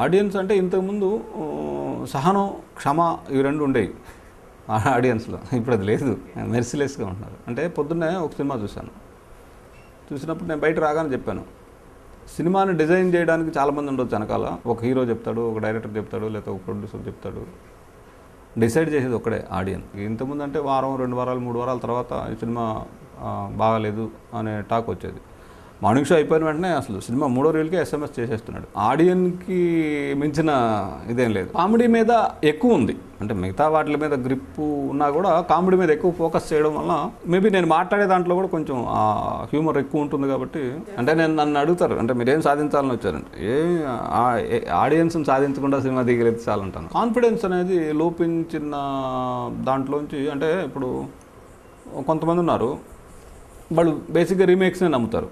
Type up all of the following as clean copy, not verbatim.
Audience అంటే ఇంతకుముందు సహనం క్షమ ఇవి రెండు ఉండేవి ఆడియన్స్లో. ఇప్పుడు అది లేదు, మెర్సిలెస్గా ఉంటున్నారు. అంటే పొద్దున్నే ఒక సినిమా చూసినప్పుడు నేను బయట రాగానే చెప్పాను, సినిమాని డిజైన్ చేయడానికి చాలామంది ఉండొచ్చు వెనకాల. ఒక హీరో చెప్తాడు, ఒక డైరెక్టర్ చెప్తాడు, లేకపోతే ఒక ప్రొడ్యూసర్ చెప్తాడు. డిసైడ్ చేసేది ఒక్కడే ఆడియన్స్. ఇంతకుముందు అంటే వారం, 2 వారాలు, 3 వారాల తర్వాత ఈ సినిమా బాగాలేదు అనే టాక్ వచ్చేది. మార్నింగ్ షో అయిపోయిన వెంటనే అసలు సినిమా 3వ రీల్కే SMS చేసేస్తున్నాడు. ఆడియన్కి మించిన ఇదేం లేదు. కామెడీ మీద ఎక్కువ ఉంది, అంటే మిగతా వాటి మీద గ్రిప్పు ఉన్నా కూడా కామెడీ మీద ఎక్కువ ఫోకస్ చేయడం వల్ల మేబీ నేను మాట్లాడే దాంట్లో కూడా కొంచెం హ్యూమర్ ఎక్కువ ఉంటుంది కాబట్టి. అంటే నన్ను అడుగుతారు, అంటే మీరేం సాధించాలని వచ్చారంటే, ఆడియన్స్ని సాధించకుండా సినిమా దిగలేదు చాలంటాను. కాన్ఫిడెన్స్ అనేది లోపించిన దాంట్లోంచి, అంటే ఇప్పుడు కొంతమంది ఉన్నారు, వాళ్ళు బేసిక్గా రీమేక్స్నే నమ్ముతారు.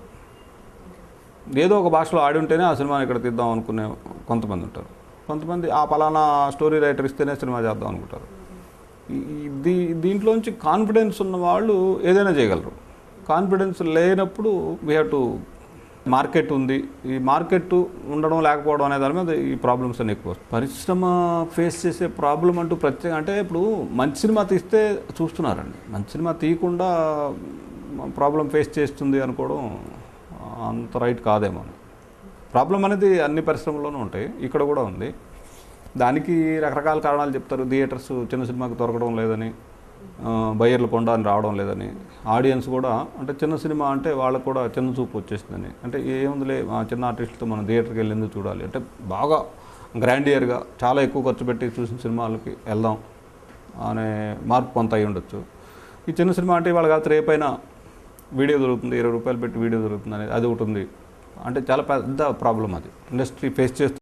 ఏదో ఒక భాషలో ఆడి ఉంటేనే ఆ సినిమాని ఇక్కడ తీద్దాం అనుకునే కొంతమంది ఉంటారు. కొంతమంది ఆ పలానా స్టోరీ రైటర్ ఇస్తేనే సినిమా చేద్దాం అనుకుంటారు. దీంట్లోంచి కాన్ఫిడెన్స్ ఉన్న వాళ్ళు ఏదైనా చేయగలరు. కాన్ఫిడెన్స్ లేనప్పుడు వీ హ్యావ్ టు, మార్కెట్ ఉంది, ఈ మార్కెట్ ఉండడం లేకపోవడం అనే దాని మీద ఈ ప్రాబ్లమ్స్ అన్నీ ఎక్కువ. పరిశ్రమ ఫేస్ చేసే ప్రాబ్లం అంటూ ప్రత్యేక, అంటే ఇప్పుడు మంచి సినిమా తీస్తే చూస్తున్నారండి, మంచి సినిమా తీయకుండా ప్రాబ్లం ఫేస్ చేస్తుంది అనుకోవడం అంత రైట్ కాదేమో. ప్రాబ్లం అనేది అన్ని పరిశ్రమల్లోనూ ఉంటాయి, ఇక్కడ కూడా ఉంది. దానికి రకరకాల కారణాలు చెప్తారు. థియేటర్స్ చిన్న సినిమాకి దొరకడం లేదని, బయ్యర్లు కొండ అని రావడం లేదని, ఆడియన్స్ కూడా అంటే చిన్న సినిమా అంటే వాళ్ళకు కూడా చిన్న చూపు వచ్చేసిందని, అంటే ఏముందిలే చిన్న ఆర్టిస్టులతో మనం థియేటర్కి వెళ్ళి ఎందుకు చూడాలి, అంటే బాగా గ్రాండియర్గా చాలా ఎక్కువ ఖర్చు పెట్టి చూసిన సినిమాలకి వెళ్దాం అనే మార్పు కొంత అయి ఉండొచ్చు. ఈ చిన్న సినిమా అంటే వాళ్ళ కాదు రేపైనా వీడియో దొరుకుతుంది, 20 రూపాయలు పెట్టి వీడియో దొరుకుతుంది అనేది అది ఒకటి ఉంది. అంటే చాలా పెద్ద ప్రాబ్లం అది ఇండస్ట్రీ ఫేస్ చేస్తుంది.